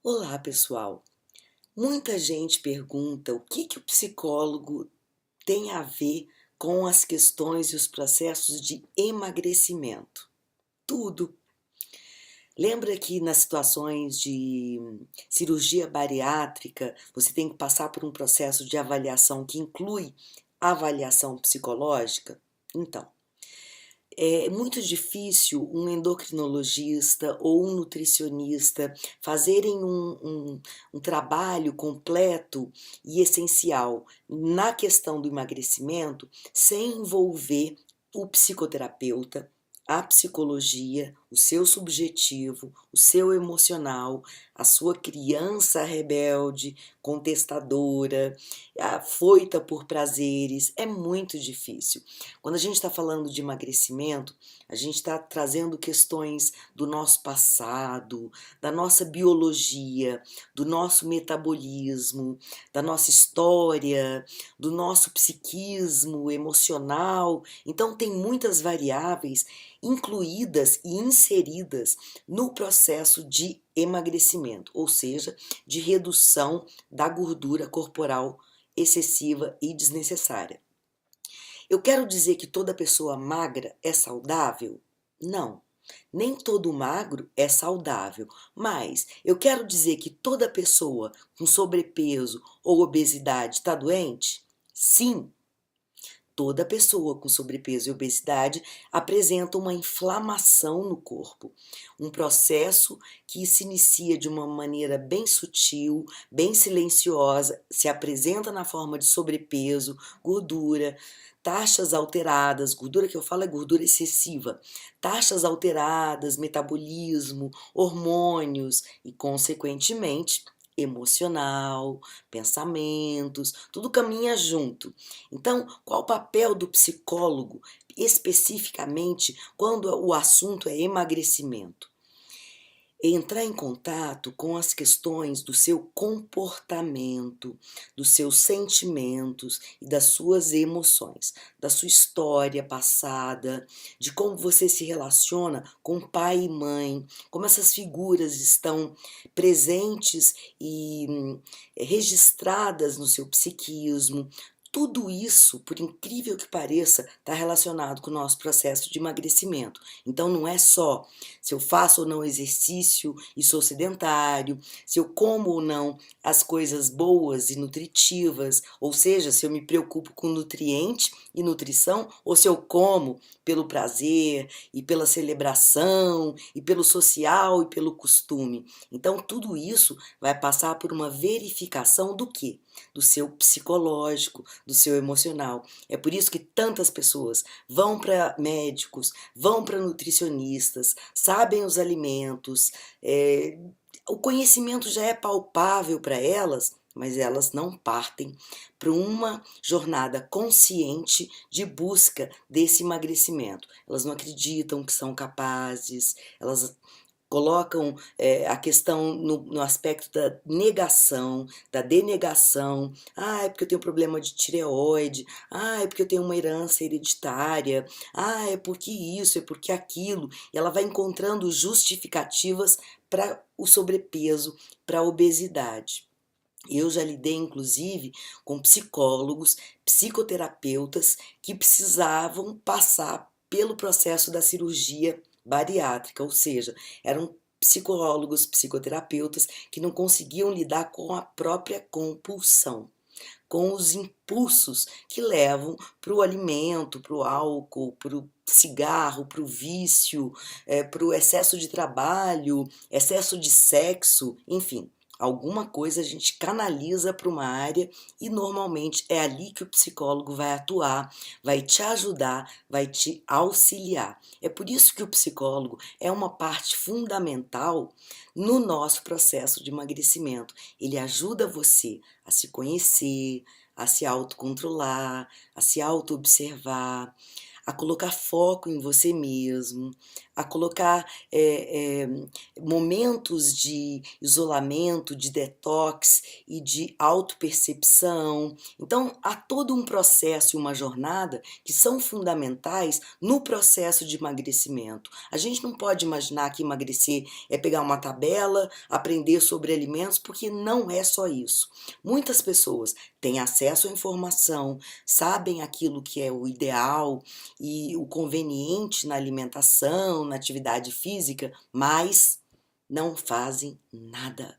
Olá, pessoal. Muita gente pergunta o que o psicólogo tem a ver com as questões e os processos de emagrecimento. Tudo. Lembra que nas situações de cirurgia bariátrica, você tem que passar por um processo de avaliação que inclui avaliação psicológica? Então, é muito difícil um endocrinologista ou um nutricionista fazerem um trabalho completo e essencial na questão do emagrecimento sem envolver o psicoterapeuta, a psicologia, o seu subjetivo, o seu emocional, a sua criança rebelde, contestadora, afoita por prazeres. É muito difícil. Quando a gente está falando de emagrecimento, a gente está trazendo questões do nosso passado, da nossa biologia, do nosso metabolismo, da nossa história, do nosso psiquismo emocional. Então, tem muitas variáveis incluídas e inseridas no processo de emagrecimento, ou seja, de redução da gordura corporal excessiva e desnecessária. Eu quero dizer que toda pessoa magra é saudável? Não. Nem todo magro é saudável, mas eu quero dizer que toda pessoa com sobrepeso ou obesidade está doente? Sim. Toda pessoa com sobrepeso e obesidade apresenta uma inflamação no corpo, um processo que se inicia de uma maneira bem sutil, bem silenciosa, se apresenta na forma de sobrepeso, gordura, taxas alteradas, gordura que eu falo é gordura excessiva, taxas alteradas, metabolismo, hormônios e, consequentemente, emocional, pensamentos, tudo caminha junto. Então, qual o papel do psicólogo especificamente quando o assunto é emagrecimento? Entrar em contato com as questões do seu comportamento, dos seus sentimentos e das suas emoções, da sua história passada, de como você se relaciona com pai e mãe, como essas figuras estão presentes e registradas no seu psiquismo. Tudo isso, por incrível que pareça, está relacionado com o nosso processo de emagrecimento. Então, não é só se eu faço ou não exercício e sou sedentário, se eu como ou não as coisas boas e nutritivas, ou seja, se eu me preocupo com nutriente e nutrição, ou se eu como pelo prazer e pela celebração e pelo social e pelo costume. Então, tudo isso vai passar por uma verificação do quê? Do seu psicológico, do seu emocional. É por isso que tantas pessoas vão para médicos, vão para nutricionistas, sabem os alimentos, o conhecimento já é palpável para elas, mas elas não partem para uma jornada consciente de busca desse emagrecimento. Elas não acreditam que são capazes, elas colocam a questão no aspecto da negação, da denegação. Ah, é porque eu tenho problema de tireoide. Ah, é porque eu tenho uma herança hereditária. Ah, é porque isso, é porque aquilo. E ela vai encontrando justificativas para o sobrepeso, para a obesidade. Eu já lidei, inclusive, com psicólogos, psicoterapeutas que precisavam passar pelo processo da cirurgia bariátrica, ou seja, eram psicólogos, psicoterapeutas que não conseguiam lidar com a própria compulsão, com os impulsos que levam para o alimento, para o álcool, para o cigarro, para o vício, para o excesso de trabalho, excesso de sexo, enfim. Alguma coisa a gente canaliza para uma área e normalmente é ali que o psicólogo vai atuar, vai te ajudar, vai te auxiliar. É por isso que o psicólogo é uma parte fundamental no nosso processo de emagrecimento. Ele ajuda você a se conhecer, a se autocontrolar, a se auto-observar, a colocar foco em você mesmo, a colocar momentos de isolamento, de detox e de autopercepção. Então, há todo um processo e uma jornada que são fundamentais no processo de emagrecimento. A gente não pode imaginar que emagrecer é pegar uma tabela, aprender sobre alimentos, porque não é só isso. Muitas pessoas têm acesso à informação, sabem aquilo que é o ideal e o conveniente na alimentação, na atividade física, mas não fazem nada.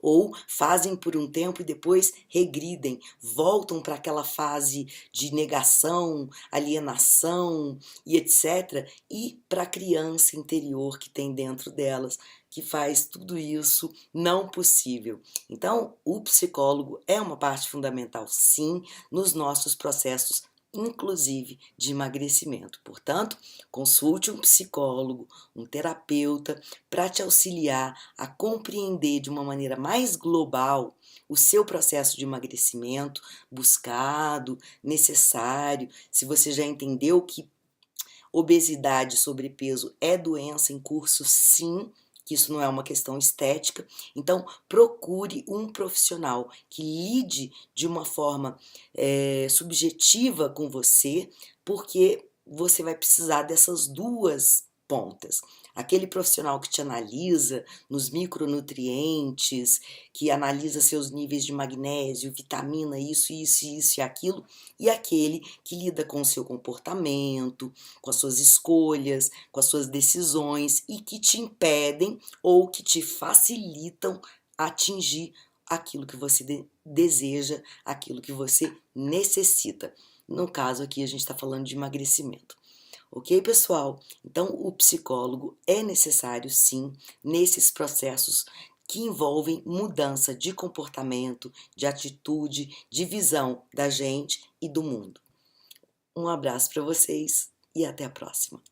Ou fazem por um tempo e depois regridem, voltam para aquela fase de negação, alienação e etc. E para a criança interior que tem dentro delas, que faz tudo isso não possível. Então, o psicólogo é uma parte fundamental, sim, nos nossos processos inclusive de emagrecimento. Portanto, consulte um psicólogo, um terapeuta, para te auxiliar a compreender de uma maneira mais global o seu processo de emagrecimento buscado, necessário. Se você já entendeu que obesidade e sobrepeso é doença em curso, sim, que isso não é uma questão estética, então procure um profissional que lide de uma forma subjetiva com você, porque você vai precisar dessas duas pontas. Aquele profissional que te analisa nos micronutrientes, que analisa seus níveis de magnésio, vitamina, isso e aquilo, e aquele que lida com o seu comportamento, com as suas escolhas, com as suas decisões e que te impedem ou que te facilitam atingir aquilo que você deseja, aquilo que você necessita. No caso aqui a gente está falando de emagrecimento. Ok, pessoal? Então, o psicólogo é necessário, sim, nesses processos que envolvem mudança de comportamento, de atitude, de visão da gente e do mundo. Um abraço para vocês e até a próxima.